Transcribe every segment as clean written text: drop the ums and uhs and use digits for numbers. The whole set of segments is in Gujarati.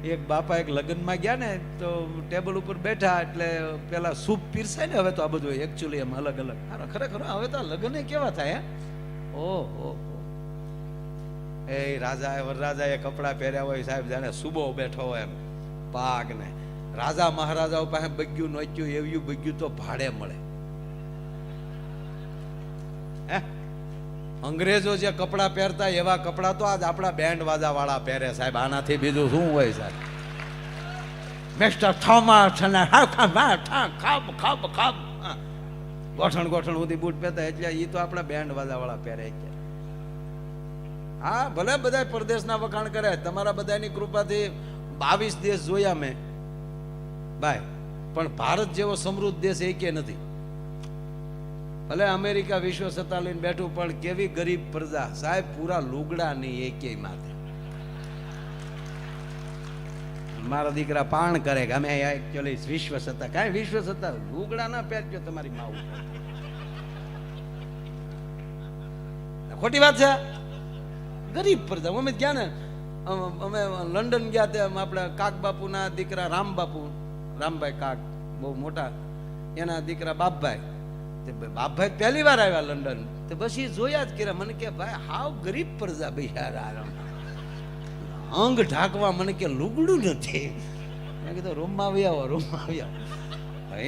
એક બાપા એક લગ્નમાં ગયા ને તો ટેબલ ઉપર બેઠા એટલે પેલા સૂપ પીરસાય ને. હવે તો આ બધું એકચ્યુઅલી એમ અલગ અલગ ખરેખર હવે તો આ લગ્ન કેવા થાય હે. ઓહો એ રાજા વરરાજાએ કપડાં પહેર્યા હોય સાહેબ, જાણે સુબો બેઠો હોય એમ પાગ ને. રાજા મહારાજાઓ પાસે બગ્યું નોચ્યું એવું બગ્યું તો ભાડે મળે હે. અંગ્રેજો જે કપડાં પહેરતા એવા કપડાં તો આજ આપણા બેન્ડ વાજા વાળા પહેરે સાહેબ. આનાથી બીજું શું હોય સાહેબ? મિસ્ટર થોમસ ગોઠણ ગોઠણ સુધી બૂટ પહેરતા એટલે એ તો આપણા બેન્ડ વાજા વાળા પહેરે. હા ભલે બધા પરદેશના વખાણ કરે, તમારા બધાની કૃપાથી 22 દેશ જોયા મેં ભાઈ, પણ ભારત જેવો સમૃદ્ધ દેશ એકે નથી. ભલે અમેરિકા વિશ્વ સત્તા લઈને બેઠું પણ કેવી ગરીબ પ્રજા સાહેબ, પૂરા લુગડા નહીં એકેય માથે. મારા દીકરા પાણ કરે કે અમે એકચ્યુઅલી વિશ્વ સત્તા, કાંઈ વિશ્વ સત્તા લુગડા ના પહેરજો તમારી માવું. ખોટી વાત છે. ગરીબ પ્રજા. અમે ગયા ને, અમે લંડન ગયા તે આપણે કાક બાપુના દીકરા રામભાઈ કાક બહુ મોટા, એના દીકરા બાપભાઈ. બાપભાઈ પહેલી વાર આવ્યા લંડન, તો બસ એ જોયા જ કર્યા. મને કે ભાઈ હાવ ગરીબ પ્રજા બિચારા, અંગ ઢાંકવા મને કે લુગડું નથી. મેં કીધું રૂમમાં આવી આવો, રૂમમાં આવી આવો.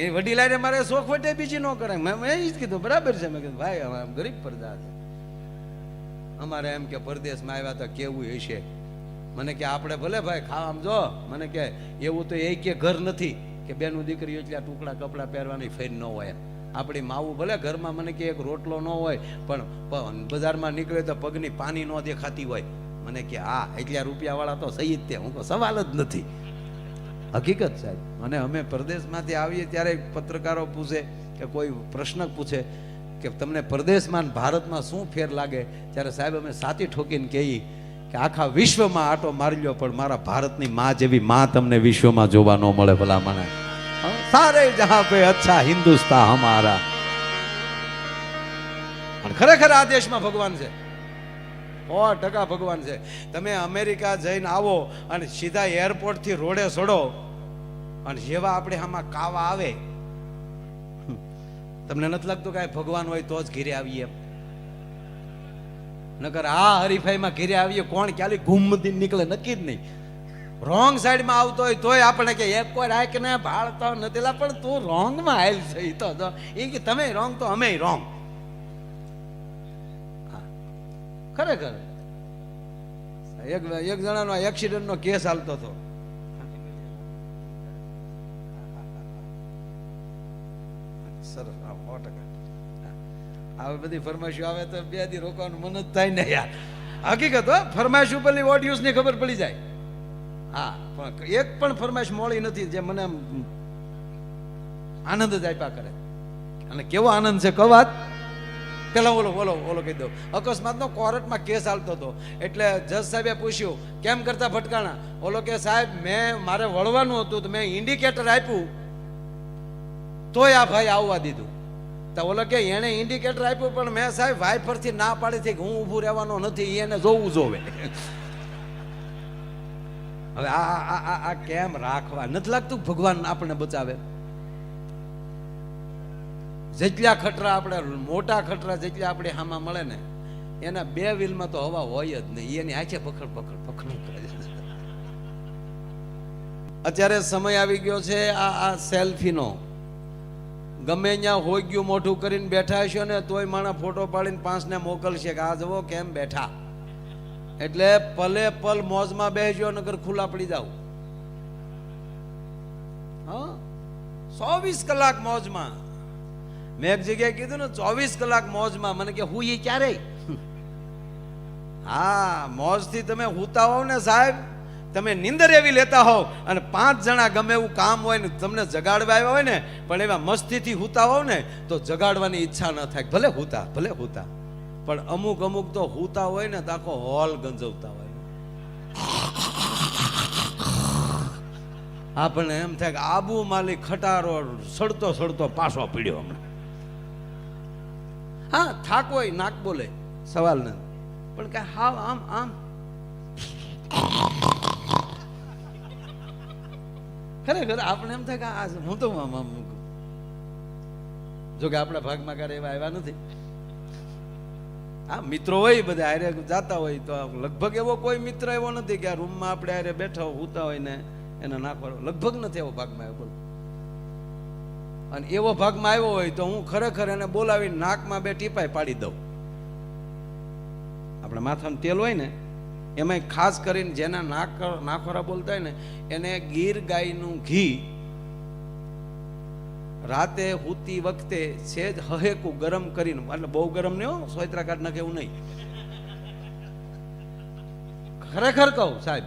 એ વડીલાને મારે શોખ વટે બીજી ન કરાય. મેં એ જ કીધું બરાબર છે. મેં કીધું ભાઈ અમે ગરીબ પ્રજા છે, અમારે એમ કે પરદેશમાં આવ્યા તો કેવું હશે. મને કે આપણે ભલે ભાઈ ખાવા જો, મને કે એવું તો એ કે ઘર નથી કે બેનું દીકરીઓ એટલા ટુકડા કપડાં પહેરવાની ફેર ન હોય. આપણી માવું ભલે ઘરમાં મને કે એક રોટલો ન હોય પણ બજારમાં નીકળે તો પગની પાની ન દેખાતી હોય. મને કે હા એટલા રૂપિયાવાળા તો સહી જ તે. હું કહું સવાલ જ નથી, હકીકત સાહેબ. અને અમે પરદેશમાંથી આવીએ ત્યારે પત્રકારો પૂછે કે કોઈ પ્રશ્ન પૂછે કે તમને પરદેશમાં ભારતમાં શું ફેર લાગે, ત્યારે સાહેબ અમે સાચી ઠોકીને કહીએ કે આખા વિશ્વમાં આટો મારી લ્યો પણ મારા ભારતની માં જેવી માં તમને વિશ્વમાં જોવા ન મળે. ભલા મને સારે જહાં પે અચ્છા હિન્દુસ્તાન હમારા. અને ખરેખર આ દેશમાં ભગવાન છે, 100% ભગવાન છે. તમે અમેરિકા જઈને આવો અને સીધા એરપોર્ટ થી રોડે ચડો અને જેવા આપણે આમાં કાવા આવે, તમને નથી લાગતું કે ભગવાન હોય તો જ ઘેરે આવીએ એમ? નકર આ હરીફાઈમાં ઘેરે આવીએ કોણ ક્યાલી ઘૂમતી નીકળે નક્કી જ નહીં. રોંગ સાઈડમાં આવતો હોય તોય આપણે કે એક કોઈ રાખ ને ભાળતો નથી, પણ તું રોંગમાં હાલ છે. તો એ કે તમે રોંગ તો અમે રોંગ. ખરેખર એક જણાનો એક્સિડન્ટનો કેસ હાલતો હતો. સરસ, 100%. આવી બધી ફરમાઈશો આવે તો 2 દી રોકવાનું મન જ થાય ને યાર. હકીકત હો, ફરમાઈશ ઉપરની વોટ યુઝ ની ખબર પડી જાય. હા, પણ એક પણ ફરમાઈશ મોડી નથી જે મને આનંદ જ આપ્યા કરે. અને કેવો આનંદ છે કવાત. પેલા ઓલો કહી દઉં, અકસ્માતનો કોર્ટમાં કેસ ચાલતો હતો એટલે જજ સાહેબે પૂછ્યું કેમ કરતા ભટકાણા. ઓલો કે સાહેબ મારે વળવાનું હતું તો મેં ઇન્ડિકેટર આપ્યું તોય આ ભાઈ આવવા દીધું. તો ઓલો કે એને ઇન્ડિકેટર આપ્યું પણ મેં સાહેબ વાઇફરથી ના પાડી હતી કે હું ઊભું રહેવાનો નથી, એને જોવું જોવે. હવે આ કેમ રાખવા? નથી લાગતું ભગવાન આપણને બચાવે? જેટલા ખટરા આપણે મોટા ખટરા જેટલા આપણે હામાં મળે ને એના 2 વ્હીલમાં તો હવા હોય જ નહીં. એની આંખે પકડ કરે. અત્યારે સમય આવી ગયો છે આ સેલ્ફીનો. ગમે ત્યાં હોય ગયું મોઢું કરીને બેઠા હશો ને તોય માણસ ફોટો પાડીને 5 ને મોકલશે કે આ જુઓ કેમ બેઠા. એટલે પલે પલ મોજમાં બેસજો નગર ખુલ્લા પડી જાવ. હા, 24 કલાક મોજમાં. મેં એક જગ્યાએ કીધું ને 24 કલાક મોજમાં. મને કે હું એ ક્યારે? હા, મોજથી તમે હુતા હોવ ને સાહેબ, તમે નીંદર એવી લેતા હોવ અને 5 જણા ગમે એવું કામ હોય ને તમને જગાડવા આવ્યા હોય ને પણ એવા મસ્તીથી હુતા હોવ ને તો જગાડવાની ઈચ્છા ન થાય. ભલે હુતા પણ અમુક તો હુતા હોય ને તો આખો હોલ ગંજવતા હોય. આપણને એમ થાય કે આબુ માલિક ખટારો સડતો પાછો પીડ્યો હમણાં. હા, થાક હોય નાક બોલે, સવાલ નથી, પણ કે હાવ આમ ખરેખર આપણે એમ થાય કે આ હું તો જો કે આપણા ભાગમાં ક્યારે એવા આવ્યા નથી. હા, મિત્રો હોય બધા હારે જાતા હોય તો લગભગ એવો કોઈ મિત્ર એવો નથી કે આ રૂમમાં આપણે હારે બેઠા હોતા હોય ને એને નાખવાનો, લગભગ નથી એવો ભાગમાં આવ્યો. બોલો, અને એવો ભાગમાં આવ્યો હોય તો હું ખરેખર એને બોલાવી નાકમાં 2 ટીપાય પાડી દઉં. આપણે માથામાં તેલ હોય ને એમાં ખાસ કરીને જેના નાખોરા બોલતા હોય ને એને ગીર ગાયનું ઘી રાતે હુતી વખતે સેજ હહેકું ગરમ કરીને, એટલે બહુ ગરમ નહીં હો, સોયત્રા કાઢ નાખે એવું નહીં, ખરેખર કહું સાહેબ,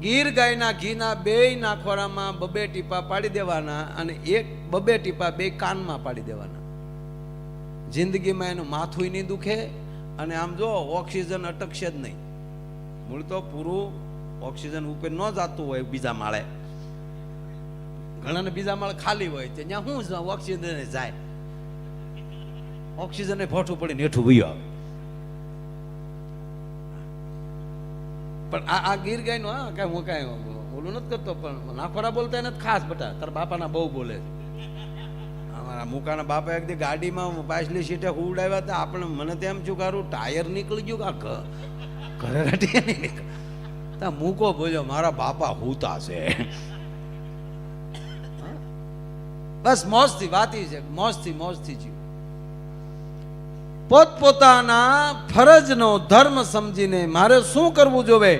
ગીર ગાયના ઘીના 2 નાખોરામાં 2 ટીપા પાડી દેવાના અને 2 ટીપા 2 કાનમાં પાડી દેવાના. જિંદગીમાં એનું માથું નહીં દુખે અને આમ જો ઓક્સિજન અટકશે જ નહીં. મૂળ તો પૂરું ઓક્સિજન ઉપર ન જતું હોય બીજા માળે, ઘણાને બીજા માળ ખાલી હોય ત્યાં શું ઓક્સિજન જાય, ઓક્સિજન ભોઠું પડીને હેઠું વયો આવે. પણ આ ગીર ગાય નું હા કઈ હું કઈ બોલું નથી કરતો, પણ નાખોરા બોલતા નથી ખાસ. બટા તારા બાપાના બહુ બોલે. અમારા મુકાના બાપા એક દી ગાડીમાં પાછલી સીટે ઉડાવ્યા હતા. આપણે મને તેમ છું કારું ટાયર નીકળી ગયું કા ઘરે રાટી નહીં નીકળ. ત્યાં મૂકો બોલ્યો મારા બાપા હુતા છે. બસ મોજથી વાતી છે, મોજથી જીવ. પોતપોતાના ફરજનો ધર્મ સમજીને મારે શું કરવું જોવે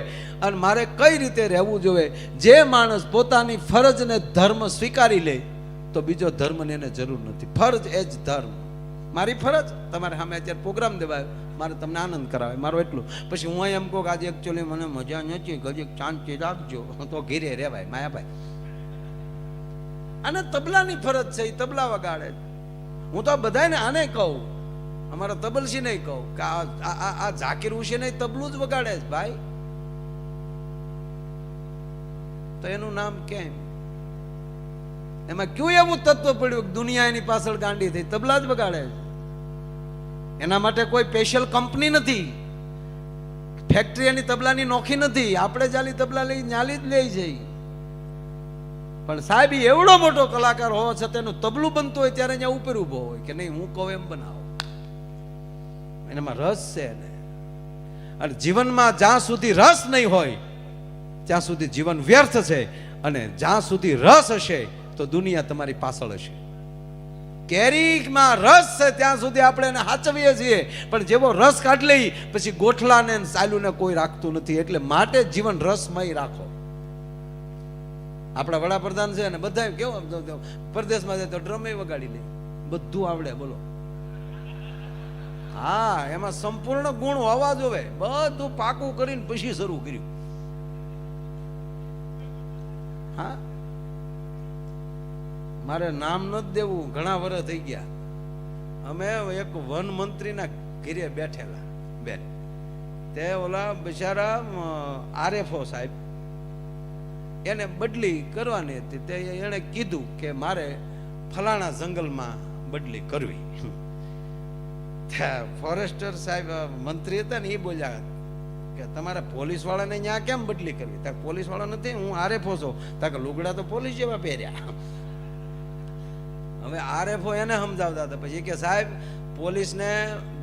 અને મારે કઈ રીતે રહેવું જોવે. જે માણસ પોતાની ફરજને ધર્મ સ્વીકારી લે તો બીજો ધર્મને એને જરૂર નથી. ફરજ એ જ ધર્મ. મારી ફરજ તમારે સામે અત્યારે પ્રોગ્રામ દેવાયો, મારે તમને આનંદ કરાવે, મારો એટલું. પછી હું એમ કહું કે આજે એકચ્યુઅલી મને મજા નથી, ગજે શાંતિ રાખજો, તો ઘેરે રહેવાય માયાભાઈ. અને તબલાની ફરજ છે, એ તબલા વગાડે. હું તો બધાને આને કહું, અમારા તબલસી નહીં કહું કે આ ઝાકીર હુસેન તબલું જ વગાડે છે ભાઈ. તો એનું નામ કેમ? એમાં કયું એવું તત્વ પડ્યું દુનિયા એની પાછળ ગાંડી થઈ? તબલા જ વગાડે છે. એના માટે કોઈ સ્પેશિયલ કંપની નથી, ફેક્ટરી એની તબલાની નોખી નથી. આપણે જાલી તબલા લઈ ન્યાલી જ લઈ જઈ. પણ સાહેબ એવડો મોટો કલાકાર હોવા છતાં એનું તબલું બનતું હોય ત્યારે અહીંયા ઉપર ઉભો હોય કે નહીં હું કહું એમ બનાવો. એનામાં રસ છે ને. અને જીવનમાં જ્યાં સુધી રસ નહીં હોય ત્યાં સુધી જીવન વ્યર્થ છે, અને જ્યાં સુધી રસ હશે તો દુનિયા તમારી પાછળ હશે. કેરીમાં રસ છે ત્યાં સુધી આપણે એને સાચવીએ છીએ, પણ જેવો રસ કાઢી લઈ પછી ગોઠલાને સાલુને કોઈ રાખતું નથી. એટલે માટે જીવન રસમય રાખો. આપણા વડાપ્રધાન છે ને બધા કેવું પરદેશમાં જાય તો ડ્રમે વગાડી લે, બધું આવડે. બોલો, હા, એમાં સંપૂર્ણ ગુણ હોવા જોવે. બધું પાકું કરીને પછી શરૂ કર્યું. હા, મારે નામ નથી દેવું, ઘણા વર્ષ થઈ ગયા. અમે એક વન મંત્રીના ઘરે બેઠેલા બેન, તે ઓલા બિચારા આરએફઓ સાહેબ એને બદલી કરવાની હતી. તે એને કીધું કે મારે ફલાણા જંગલમાં બદલી કરવી. ફોરેસ્ટર સાહેબ મંત્રી હતા ને એ બોલ્યા કે તમારે પોલીસ વાળાને ત્યાં કેમ બદલી કરવી? ત્યાં પોલીસ વાળા નથી, હું આરએફઓ છું. ત્યાં કે લુગડા તો પોલીસ જેવા પહેર્યા. હવે આરએફઓ એને સમજાવતા હતા. પછી કે સાહેબ પોલીસને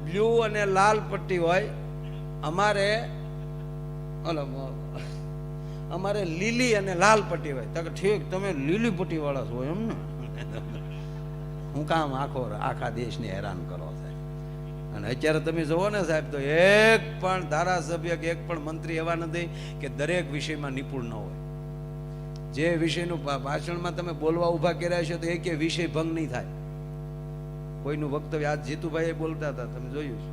બ્લુ અને લાલ પટ્ટી હોય, અમારે લીલી અને લાલ પટ્ટી હોય. તો કે ઠીક, તમે લીલી પટ્ટી વાળા છો એમ ને? હું કામ આખા દેશને હેરાન કરો સાહેબ. અને અત્યારે તમે જોવો ને સાહેબ, તો એક પણ ધારાસભ્ય કે એક પણ મંત્રી એવા નથી કે દરેક વિષયમાં નિપુણ ન હોય. જે વિષયનું ભાષણમાં તમે બોલવા ઉભા કર્યા છો તો એક વિષય ભંગ નહીં થાય. કોઈનું વક્તવ્ય આજ જીતુભાઈ બોલતા હતા, તમે જોયું છે,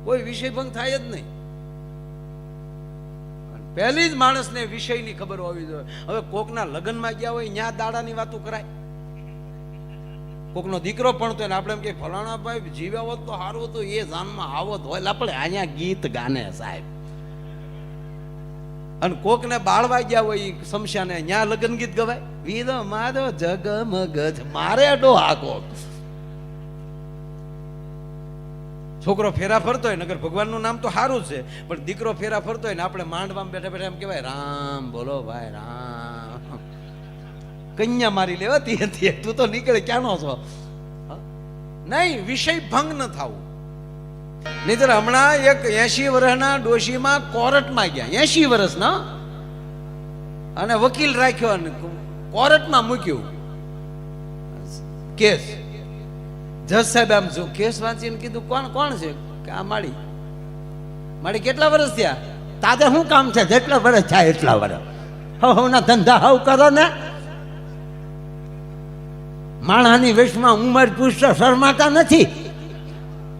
કોઈ વિષય ભંગ થાય જ નહીં. પહેલી જ માણસને વિષયની ખબર હોવી જોઈએ. હવે કોકના લગ્નમાં ગયા હોય ન્યા દાડાની વાતો કરાય. કોકનો દીકરો પણ તો આપણે એમ કે ફલાણા ભાઈ જીવ્યા હોત તો સારું હતું, એ જાનમાં આવત હોય. આપણે અહીંયા ગીત ગાને સાહેબ. અને કોકને બાળવા ગયા હોય શમશાને, ન્યા લગ્ન ગીત ગવાય. વીર મારો જગમગ મારે અડો હાકો. છોકરો ફેરા ફરતો હોય, નગર ભગવાનનું નામ તો સારું છે, પણ દીકરો ફેરા ફરતો હોય ને આપણે માંડવામાં બેઠા બેઠા એમ કહેવાય રામ બોલો ભાઈ રામ. કન્યા મારી લેવાતી હતી, તું તો નીકળે ક્યાંનો છો? નહીં, વિષય ભંગ ન થવું. નહીતર હમણાં એક 80 વર્ષના ડોશીમાં કોર્ટમાં ગયા, 80 વર્ષના, અને વકીલ રાખ્યો અને કોર્ટમાં મૂક્યું કેસ. જજ સાહેબ આમ જો કેસ વાંચીને કીધું કોણ કોણ છે? કે આ માળી. માળી કેટલા વર્ષ થયા? તાતે શું કામ છે? જેટલા વર્ષ થાય એટલા વર્ષ. હવના ધંધા હવ કરો ને. માણાની વેશમાં ઉંમર પૂછતો શરમાતા નથી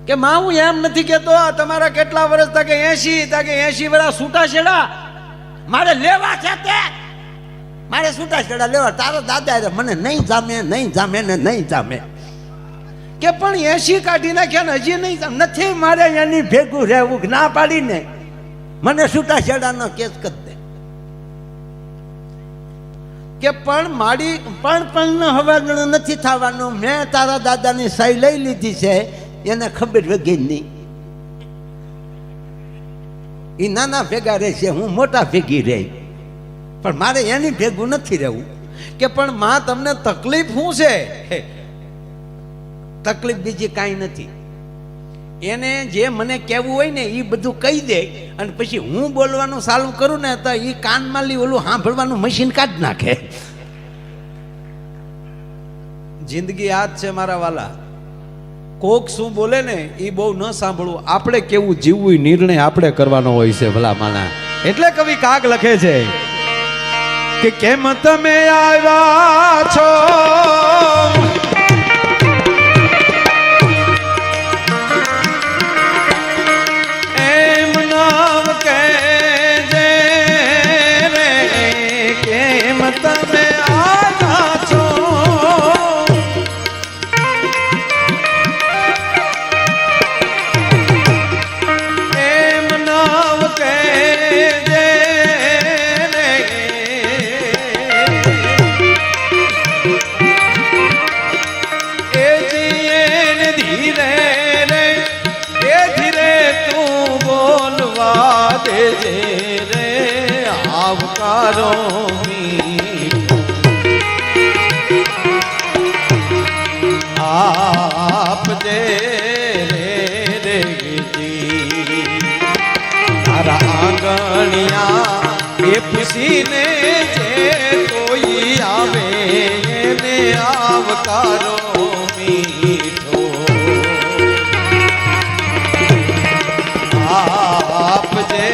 કે માં હું એમ નથી કેતો તમારા કેટલા વર્ષ? તાકે 80. તાકે 80 વર્ષ છૂટા છેડા મારે લેવા છે, તે મારે છૂટા છેડા લેવા. તારો દાદા મને નહીં જામે, નહીં જામે ને નહીં જામે. કે પણ 80 કાઢી નાખ્યા ને હજી નહીં નથી મારે એની ભેગું રહેવું. ના પાડીને મને છૂટા છેડાનો કેસ કરી દે. કે પણ મારી પણ હવાગણ નથી થવાનું. મેં તારા દાદાની સહી લઈ લીધી છે, એને ખબર વગી નહીં. એ નાના ભેગા રહેશે, હું મોટા ભેગી રહી, પણ મારે એની ભેગું નથી રહેવું. કે પણ માં તમને તકલીફ શું છે? તકલીફ બીજી કાંઈ નથી. એને જે મને કહેવું હોય ને એ બધું કહી દે, અને પછી હું બોલવાનું ચાલુ કરું ને તો એ કાનમાં લી ઓલું સાંભળવાનું મશીન કાઢી નાખે. જિંદગી આ જ છે મારા વાલા. કોક શું બોલે ને એ બહુ ન સાંભળવું. આપણે કેવું જીવવું નિર્ણય આપણે કરવાનો હોય છે ભલા માના. એટલે કવિ કાગ લખે છે કે કેમ તમે આવ્યા છો આપ દે રે તારા આંગણિયા એ પૂછીને જે કોઈ આવે એને આવકારો મીઠો. આપ દે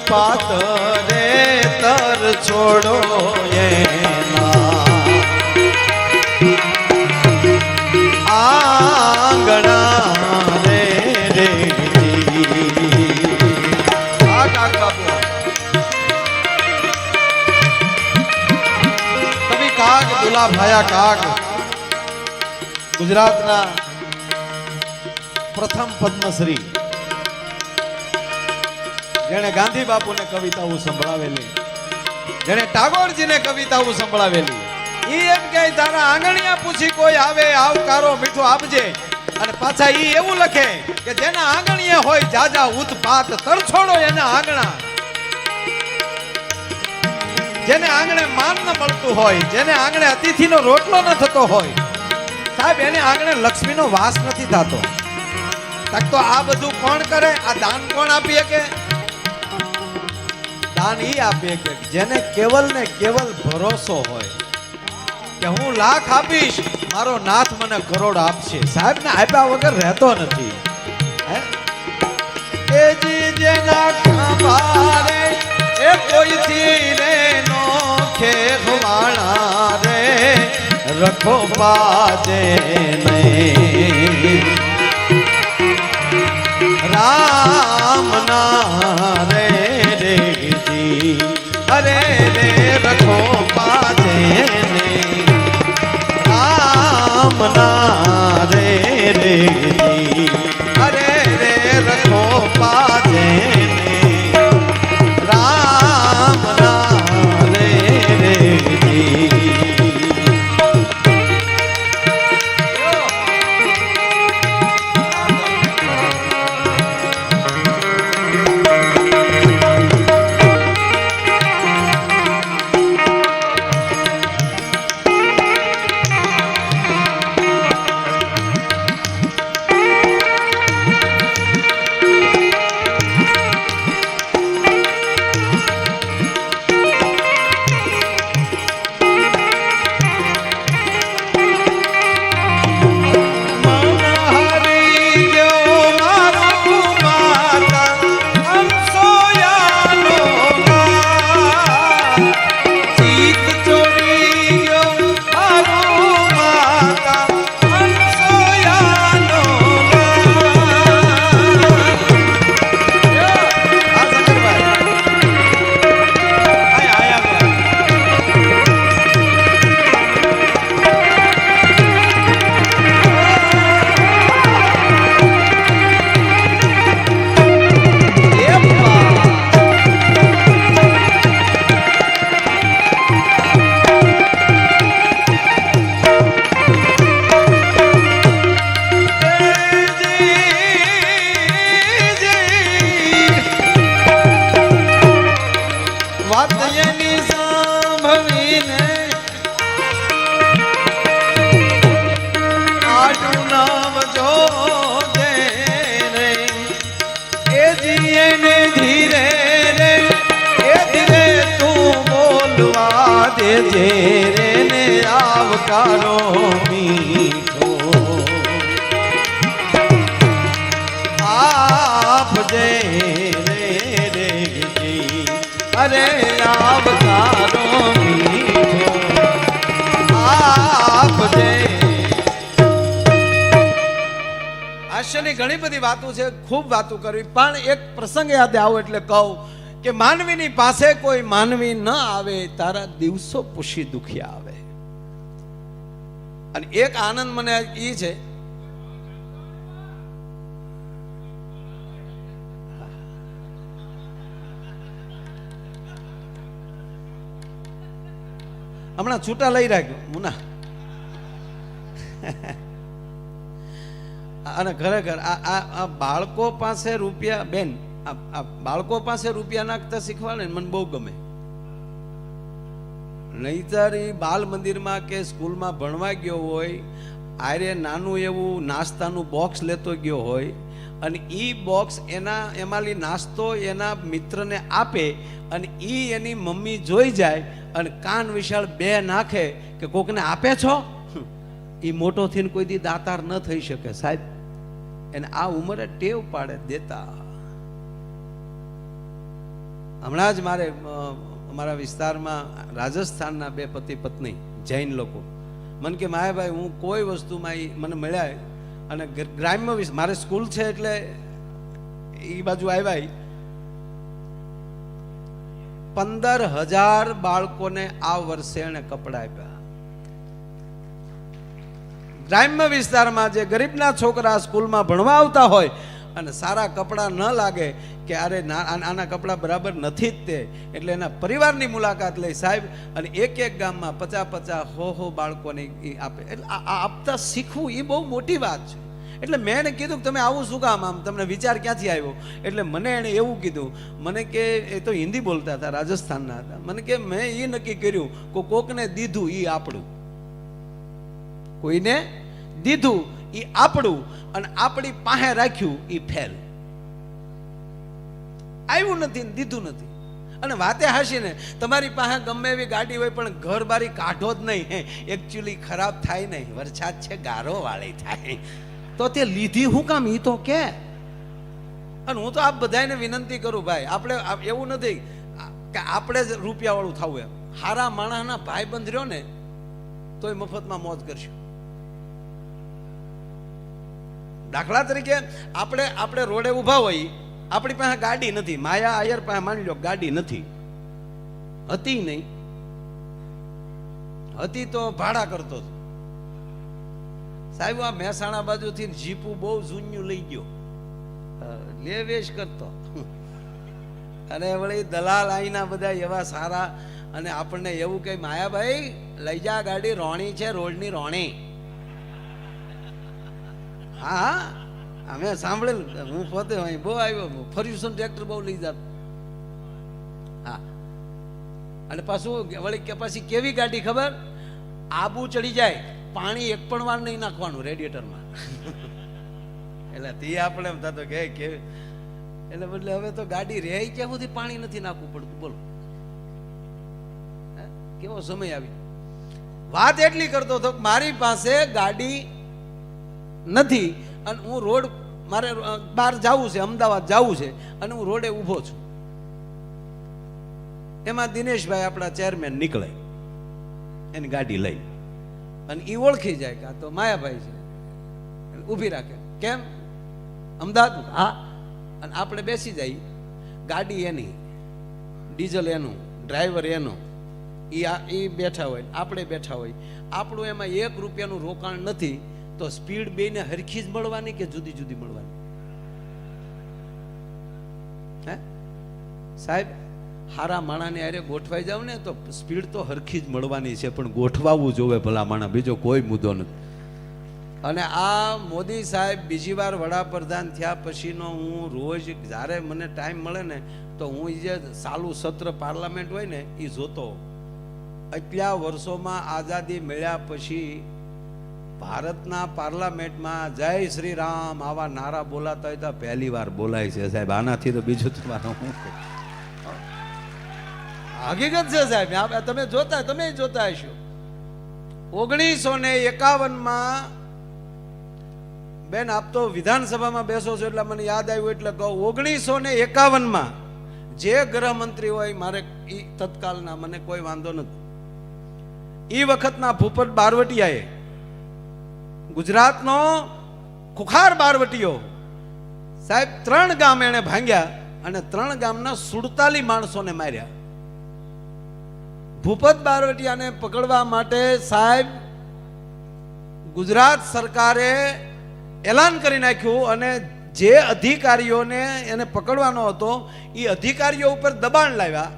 પાતરે તર છોડો એના આંગણા રે રે આ કાક બાપુ કવિ કાગ દુલા ભાયા કાગ ગુજરાતના પ્રથમ પદ્મશ્રી જેણે ગાંધી બાપુને કવિતાઓ સંભળાવેલી, જેણે ટાગોરજીને કવિતાઓ સંભળાવેલી, ઈ એમ કે તારા આંગણિયા પૂછી કોઈ આવે આવકારો મીઠો આપજે, અને પાછા ઈ એવું લખે કે જેના આંગણિયા હોય જાજા ઉત્પાત તરછોડો એના આંગણા, જેને આંગણે માન ન મળતું હોય, જેને આંગણે અતિથિનો રોટલો ન થતો હોય, સાહેબ એને આંગણે લક્ષ્મીનો વાસ નથી થતો. તો આ બધું કોણ કરે? આ દાન કોણ આપીએ? કે દાન ઈ આપીએ કે જેને કેવલ ને કેવલ ભરોસો હોય કે હું લાખ આપીશ, મારો નાથ મને કરોડ આપશે. સાહેબ ને આપ્યા વગર રહેતો નથી. એ જી જેના ખંભારે એ કોઈથી રે નો ખેખવાણા રે રખો બાજે નહીં રામ ના રે રે જી અરે રે રખો બાજે નહીં રામ ના રે રે જી અરે રે રખો બાજે નહીં રામ ના રે રે જી આવકારો મીઠો આપજે રે રે જી અરે આવકારો મીઠો આપજે. હાસ્યની ઘણી બધી વાતો છે, ખૂબ વાતો કરવી, પણ એક પ્રસંગ યાદ આવો એટલે કહું કે માનવીની પાસે કોઈ માનવી ન આવે તારા દિવસો પૂછી દુખિયા આવે. અને એક આનંદ મને ઈ છે, હમણાં છૂટા લઈ રાખ્યો મુના અને ખરેખર આ બાળકો પાસે રૂપિયા બેન આ બાળકો પાસે રૂપિયા નાખતા શીખવાડે ને મને બહુ ગમે. નહીતર બાલ મંદિરમાં કે સ્કૂલમાં ભણવા ગયો હોય, આરે નાનું એવું નાસ્તાનું બોક્સ લેતો ગયો હોય અને ઈ બોક્સ એમાંથી નાસ્તો એના મિત્રને આપે અને ઈ એની મમ્મી જોઈ જાય અને કાન વિશાળ બે નાખે કે કોકને આપે છો, ઈ મોટો થઈને કોઈ દી દાતાર ન થઈ શકે સાહેબ. એને આ ઉંમરે ટેવ પાડે દેતા. હમણાં જ મારે અમારા વિસ્તારમાં રાજસ્થાનના બે પતિ પત્ની જૈન લોકો મને કે માયાભાઈ હું કોઈ વસ્તુમાં મને મળ્યા અને ગ્રામ્ય મારે સ્કૂલ છે એટલે એ બાજુ આવ્યા 15,000 બાળકોને આ વર્ષે એને કપડા આપ્યા. ગ્રામ્ય વિસ્તારમાં જે ગરીબના છોકરા સ્કૂલમાં ભણવા આવતા હોય અને સારા કપડાં ન લાગે કે અરે આના કપડાં બરાબર નથી જ તે, એટલે એના પરિવારની મુલાકાત લઈ સાહેબ અને એક ગામમાં 50 હો બાળકોને આપે. એટલે આ આપતા શીખવું એ બહુ મોટી વાત છે. એટલે મેં એને કીધું કે તમે આવું શું કામ, આમ તમને વિચાર ક્યાંથી આવ્યો? એટલે મને એણે એવું કીધું, મને કે એ તો હિન્દી બોલતા હતા, રાજસ્થાનના હતા. મને કે મેં એ નક્કી કર્યું કે કોકને દીધું એ આપણું, કોઈને દીધું એ આપણું અને આપણી પાસે રાખ્યું એ ફેલ. આવ્યું નથી ને દીધું નથી. અને વાતે હાશી ને તમારી પાસે ગમે એવી ગાડી હોય પણ ઘર બારી કાઢો જ નહીં, એકચ્યુઅલી ખરાબ થાય નહીં, વરસાદ છે ગારો વાળી થાય તો તે લીધી હું કામ એ તો કે. અને હું તો આપ બધાને વિનંતી કરું ભાઈ, આપણે એવું નથી કે આપણે જ રૂપિયા વાળું થવું એમ. હારા માણસના ભાઈ બંધ રહ્યો ને તોય મફતમાં મોજ કરશું. દાખલા તરીકે આપણે રોડે ઊભા હોય, આપણી પાસે ગાડી નથી, માયા આયર પાસે માની લો ગાડી નથી, હતી નહીં, હતી તો ભાડા કરતો હતો. સાહેબ આ મહેસાણા બાજુથી જીપું બહુ જૂન્યું લઈ ગયો, લે વેશ કરતો. અને વળી દલાલ આઈના બધા એવા સારા, અને આપણને એવું કે માયાભાઈ લઈ જા ગાડી, રોણી છે રોડની રોણી. હા અમે સાંભળેલું, હું પોતે અહીં બહુ આવ્યો, ફર્યુસન ટ્રેક્ટર બહુ લઈ જાત. હા અને પાછું વળી કે પછી કેવી ગાડી ખબર, આબુ ચડી જાય પાણી એક પણ વાર નહીં નાખવાનું રેડિયેટરમાં. એટલે તે આપણે એમ થતો કે એટલે બદલે હવે તો ગાડી રહે ક્યાં સુધી પાણી નથી નાખવું પડતું. બોલો કેવો સમય આવી. વાત એટલી કરતો હતો મારી પાસે ગાડી નથી અને હું રોડ, મારે બહાર જવું છે, અમદાવાદ જવું છે અને હું રોડે ઊભો છું. એમાં દિનેશભાઈ આપણા ચેરમેન નીકળે એની ગાડી લઈ અને એ ઓળખી જાય કે આ તો માયાભાઈ છે, ઊભી રાખે. કેમ અમદાવાદ? હા. અને આપણે બેસી જઈએ, ગાડી એની, ડીઝલ એનું, ડ્રાઈવર એનો, એ બેઠા હોય, આપણે બેઠા હોય, આપણું એમાં 1 રૂપિયાનું રોકાણ નથી, તો સ્પીડ બેને હરખી જ મળવાની કે જુદી જુદી મળવાની? હે સાહેબ, હારા માણાને અરે ગોઠવાઈ જાવ ને તો સ્પીડ તો હરખી જ મળવાની છે, પણ ગોઠવાવું જોવે ભલા માણા, બીજો કોઈ મુદ્દો નથી. અને આ મોદી સાહેબ બીજી વાર વડાપ્રધાન થયા પછીનો હું રોજ જ્યારે મને ટાઈમ મળે ને તો હું જે ચાલુ સત્ર પાર્લામેન્ટ હોય ને એ જોતો. એટલા વર્ષોમાં આઝાદી મળ્યા પછી ભારતના પાર્લામેન્ટમાં જય શ્રી રામ આવા નારા બોલાતા હોય તો પહેલી વાર બોલાય છે સાહેબ. આનાથી તો બીજું તમારું શું હકીકત છે સાહેબ, તમે જોતા હશો. 1951માં બેન, આપ તો વિધાનસભામાં બેસો છો એટલે મને યાદ આવ્યું એટલે કહું, 1951માં જે ગૃહમંત્રી હોય મારે એ તત્કાલના, મને કોઈ વાંધો નથી, એ વખતના ભૂપત બારવટિયાએ, ગુજરાતનો ખુખાર બારવટીયો સાહેબ, 3 ગામ એને ભાંગ્યા અને 3 ગામના 47 માણસોને માર્યા. ભૂપત બારવટિયાને પકડવા માટે સાહેબ ગુજરાત સરકારે એલાન કરી નાખ્યું અને જે અધિકારીઓને એને પકડવાનો હતો એ અધિકારીઓ ઉપર દબાણ લાવ્યા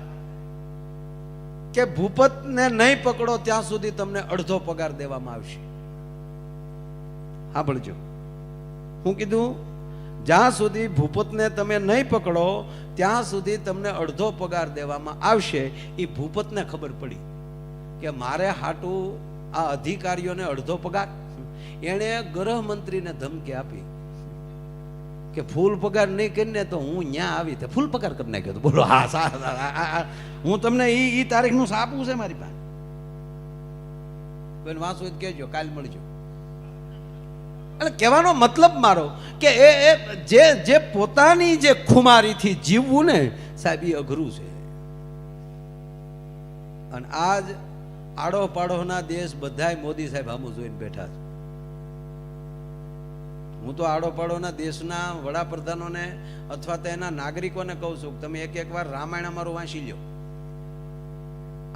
કે ભૂપતને નહીં પકડો ત્યાં સુધી તમને અડધો પગાર દેવામાં આવશે. સાંભળજો, હું કીધું, જ્યાં સુધી ભૂપતને તમે નહીં પકડો ત્યાં સુધી તમને અડધો પગાર દેવામાં આવશે. એ ભૂપતને ખબર પડી કે મારે હાટું આ અધિકારીઓને અડધો પગાર. એણે ગૃહમંત્રીને ધમકી આપી કે ફૂલ પગાર નહીં કરીને તો હું ન્યા આવી તે ફૂલ પગાર કરી નાખ્યો હતો. બોલો હા, હું તમને ઈ તારીખનું સાપું છે મારી પાસે, કોઈને વાંચવું હોય તો કહેજો, કાલ મળજો. એટલે કહેવાનો મતલબ મારો કે એ જે પોતાની જે ખુમારીથી જીવવું ને સાહેબ એ અઘરું છે. અને આજ આડો પાડોના દેશ બધાય મોદી સાહેબ આમું જોઈને બેઠા છે. હું તો આડો પાડોના દેશના વડાપ્રધાનોને અથવા તો એના નાગરિકોને કહું છું કે તમે એક વાર રામાયણ અમારું વાંચી લો.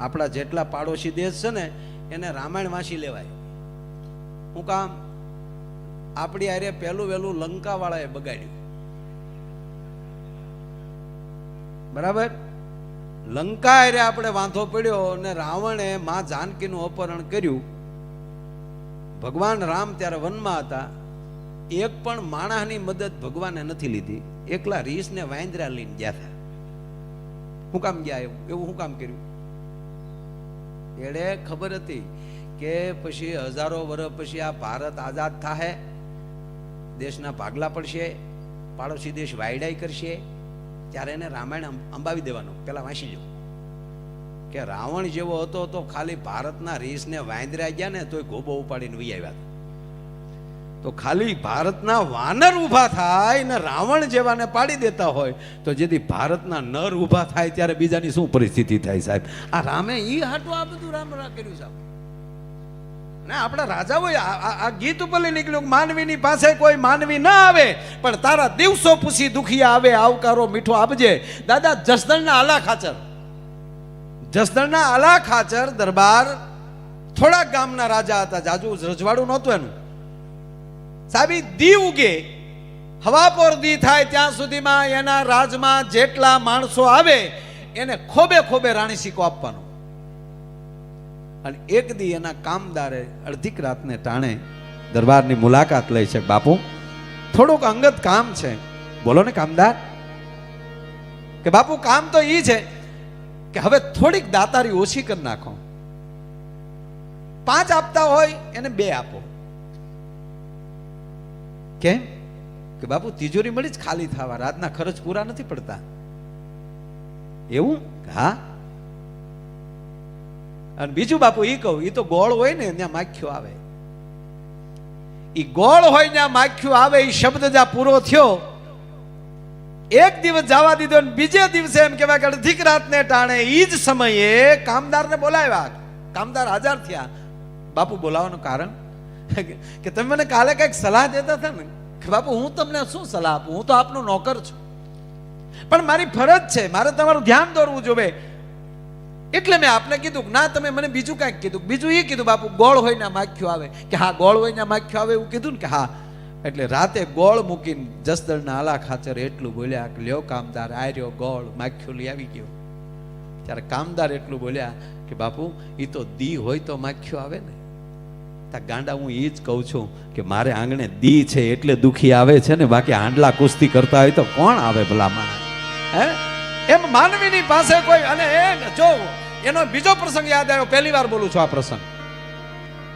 આપણા જેટલા પાડોશી દેશ છે ને એને રામાયણ વાંચી લેવાય. હું કામ આપણી આરે પહેલું વહેલું લંકા વાળાએ બગાડ્યું. બરાબર, લંકા આરે આપણે વાંધો પડ્યો અને રાવણે માં જાનકીનું અપહરણ કર્યું. ભગવાન રામ ત્યારે વનમાં હતા. એક પણ માણસની મદદ ભગવાને નથી લીધી. એકલા રીસ ને વાંદરા લઈને ગયા હતા. હું કામ ગયા એવું હું કામ કર્યું? એડે ખબર હતી કે પછી હજારો વર્ષ પછી આ ભારત આઝાદ થાહે, દેશના ભાગલા પડશે, પાડોશી દેશ વાયડાઈ કરશે, ત્યારે એને રામાયણ અંબાવી દેવાનું. પેલા વાંચી લો કે રાવણ જેવો હતો તો ખાલી ભારતના રીસ ને વાંદરા ગયા ને તોય ગોબો ઉપાડીને વહી આવ્યા. તો ખાલી ભારતના વાનર ઊભા થાય ને રાવણ જેવાને પાડી દેતા હોય તો જેથી ભારતના નર ઊભા થાય ત્યારે બીજાની શું પરિસ્થિતિ થાય સાહેબ? આ રામે ઈ હાટું આ બધું રામ કર્યું સાહેબ. ને આપણા રાજાઓ આ ગીત ઉપર નીકળ્યું, માનવીની પાસે કોઈ માનવી ના આવે પણ તારા દિવસો પૂછી દુખી આવે, આવકારો મીઠો આપજે. દાદા જસદણના આલા ખાચર, જસદણના આલા ખાચર દરબાર થોડા ગામના રાજા હતા. જાજુ રજવાડું નહોતું એનું. સાબી દી ઉગે, હવાપોર દી થાય ત્યાં સુધીમાં એના રાજમાં જેટલા માણસો આવે એને ખોબે ખોબે રાણી સિક્કો આપવાનો. અને એક દી એના કામદારે અડધીક રાતને ટાણે દરબારની મુલાકાત લઈ છે. બાપુ થોડુંક અંગત કામ છે, બોલો ને કામદાર. કે બાપુ કામ તો ઈ છે કે હવે થોડીક દાતારી ઓછી કરી નાખો. 5 આપતા હોય એને 2 આપો. કેમ? કે બાપુ તિજોરી મળી જ ખાલી થવા, રાતના ખર્ચ પૂરા નથી પડતા. એવું? હા. અને બીજું બાપુ ઈ કહું, ઈ તો ગોળ હોય ને ત્યાં માખ્યો આવે. ઈ ગોળ હોય ત્યાં માખ્યો આવે. ઈ શબ્દ જ્યાં પૂરો થયો, એક દિવસ જવા દીધો ને બીજે દિવસે એમ કહેવાય કે અડધીક રાતને ટાણે ઈ જ સમયે કામદારને બોલાવ્યા. કામદાર હાજર થયા. બાપુ બોલાવવાનું કારણ કે તમે મને કાલે કઈક સલાહ દેતા હતા ને કે બાપુ હું તમને શું સલાહ આપું, હું તો આપનો નોકર છું, પણ મારી ફરજ છે, મારે તમારું ધ્યાન દોરવું જોઈએ. એટલે મેં આપને કીધું ના, તમે મને બીજું કાંઈક કીધું. બીજું એ કીધું બાપુ ગોળ હોય ને માખ્યો આવે. કે હા, ગોળ હોય ને માખ્યો આવે એવું કીધું ને. કે હા. એટલે રાતે ગોળ મૂકીને જસદણના આલા ખાચર એટલું બોલ્યા કે લ્યો કામદાર, આ રહ્યો ગોળ, માખ્યો લઈ આવી ગયો. ત્યારે કામદાર એટલું બોલ્યા કે બાપુ એ તો દી હોય તો માખ્યો આવે ને. ગાંડા હું એ જ કહું છું કે મારે આંગણે દી છે એટલે દુખી આવે છે ને, બાકી હાંડલા કુસ્તી કરતા હોય તો કોણ આવે ભલા માણસ? હે, એમ માનવીની પાસે કોઈ. અને જો એનો બીજો પ્રસંગ યાદ આવ્યો, પહેલી વાર બોલું છું આ પ્રસંગ,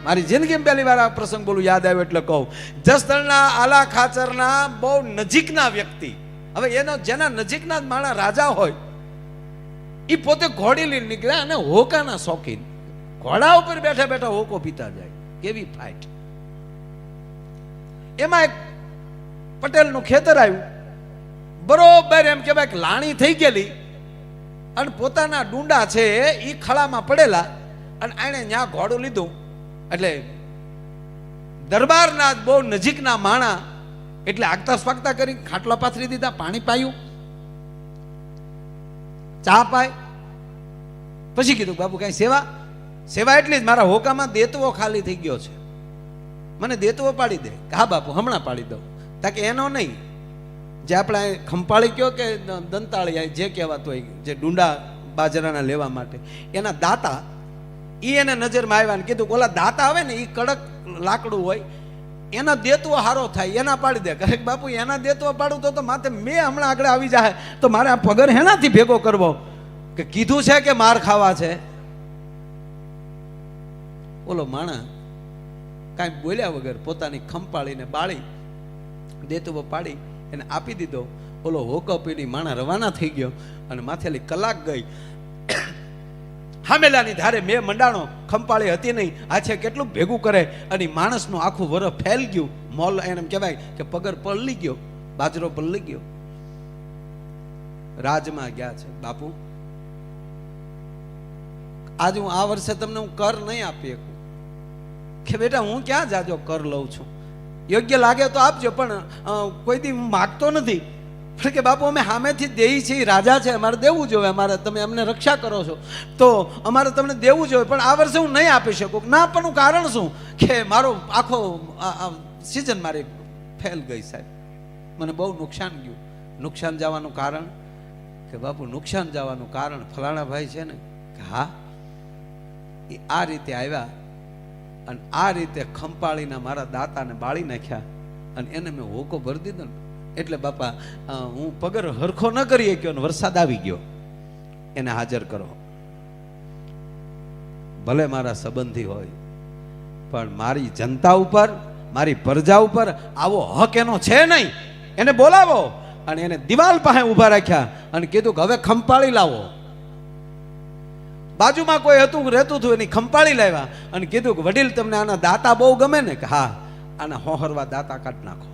મારી જિંદગીમાં પહેલી વાર આ પ્રસંગ બોલું, યાદ આવ્યો એટલે કહું. જસદણના આલા ખાચરના બહુ નજીકના વ્યક્તિ, હવે એનો જેના નજીકના માણસ રાજા હોય એ પોતે ઘોડી લઈને નીકળ્યા અને હોકાના શોખીન. ઘોડા ઉપર બેઠા બેઠા હોકો પીતા જાય. કેવી ફાઇટ! એમાં એક પટેલનું ખેતર આવ્યું. બરોબર એમ કહેવાય કે લાણી થઈ ગયેલી અને પોતાના ડુંડા છે એ ખળામાં પડેલા અને આણે ત્યાં ઘોડું લીધું. એટલે દરબારના બહુ નજીકના માણા એટલે આગતા સ્વાગતા કરી ખાટલા પાથરી દીધા, પાણી પાયું, ચા પાય. પછી કીધું બાપુ કઈ સેવા? સેવા એટલી જ, મારા હોકામાં દેતવો ખાલી થઈ ગયો છે, મને દેતવો પાડી દે. હા બાપુ હમણાં પાડી દઉં. તાકે એનો નહીં, જે આપણે ખંપાળી કયો કે દંતાળી જે કહેવાતું હોય, જે ડુંડા બાજરાના લેવા માટે એના દાતા, એ એને નજરમાં આવ્યા ને કીધું ઓલા દાતા આવે ને એ કડક લાકડું હોય, એના દેતવો હારો થાય, એના પાડી દે. કહે બાપુ એના દેતવો પાડું તો માથે મેં હમણાં આગળ આવી જાય તો મારે આ પગર હેનાથી ભેગો કરવો? કે કીધું છે કે માર ખાવા છે. ઓલો માણા કાંઈ બોલ્યા વગર પોતાની ખંપાળીને બાળી દેતવો પાડી એને આપી દીધો. ઓલો હોકો પીડી માણા રવાના થઈ ગયો અને માથેલી કલાક ગઈ. હામેલાની ધારે મેં મંડાણો, ખંપાળી હતી નહીં, આ છે કેટલું ભેગું કરે અને માણસનું આખું વરફ ફેલ ગયું. મોલ એને કહેવાય કે પગર પલળી ગયો, બાજરો પલળી ગયો. રાજમાં ગયા છે બાપુ, આજે હું આ વર્ષે તમને હું કર નહીં આપી શકું કે બેટા હું ક્યાં જાજો કર લઉં છું, યોગ્ય લાગે તો આપજો, પણ કોઈ દી હું માગતો નથી. પણ કે બાપુ અમે સામેથી દેઈ છીએ, રાજા છે, અમારે દેવું જોઈએ, અમારે તમે અમને રક્ષા કરો છો તો અમારે તમને દેવું જોઈએ, પણ આ વર્ષે હું નહીં આપી શકું. ના આપવાનું કારણ શું કે મારો આખો સિઝન મારી ફેલ ગઈ સાહેબ, મને બહુ નુકસાન ગયું. નુકસાન જવાનું કારણ કે બાપુ નુકસાન જવાનું કારણ ફલાણા ભાઈ છે ને કે હા એ આ રીતે આવ્યા અને આ રીતે ખંપાળીને મારા દાતાને બાળી નાખ્યા અને એને મેં હોકો ભરી દીધો ને એટલે બાપા હું પગર હરખો ન કરી શક્યો ને વરસાદ આવી ગયો, એને હાજર કરો. ભલે મારા સંબંધી હોય પણ મારી જનતા ઉપર, મારી પ્રજા ઉપર આવો હક એનો છે નહીં. એને બોલાવો અને એને દિવાલ પાસે ઊભા રાખ્યા અને કીધું કે હવે ખંપાળી લાવો. બાજુમાં કોઈ હતું રહેતું હતું એની ખંપાળી લાવ્યા અને કીધું કે વડીલ તમને આના દાતા બહુ ગમે ને, કે હા આના હોહરવા દાતા કાઢ નાખો.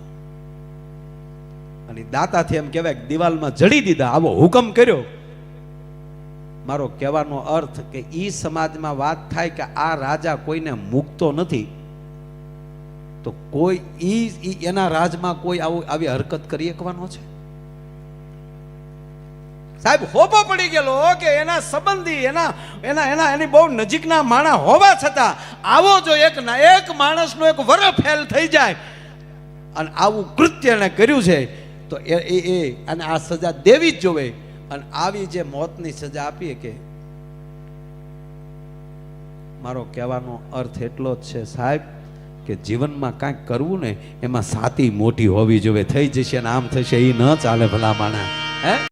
અને દાતાથી એમ કહેવાય કે દિવાલમાં જડી દીધા, આવો હુકમ કર્યો. મારો કહેવાનો અર્થ કે ઈ સમાજમાં વાત થાય કે આ રાજા કોઈને મૂકતો નથી તો કોઈ ઈ એના રાજમાં કોઈ આવી હરકત કરી શકવાનો છે? સાહેબ હોપો પડી ગયેલો કે એના સંબંધી એની બહુ નજીકના માણસ હોવા છતાં આવો જો એક માણસનો એક વર ફેલ થઈ જાય અને આવું કૃત્ય એને કર્યું છે તો એ અને આ સજા દેવી જ જોવે. અને આવી જે મોતની સજા આપીએ કે મારો કહેવાનો અર્થ એટલો જ છે સાહેબ કે જીવનમાં કાંઈક કરવું ને એમાં સાતી મોટી હોવી જોઈએ. થઈ જશે ને આમ થશે એ ન ચાલે ભલા માણા. હે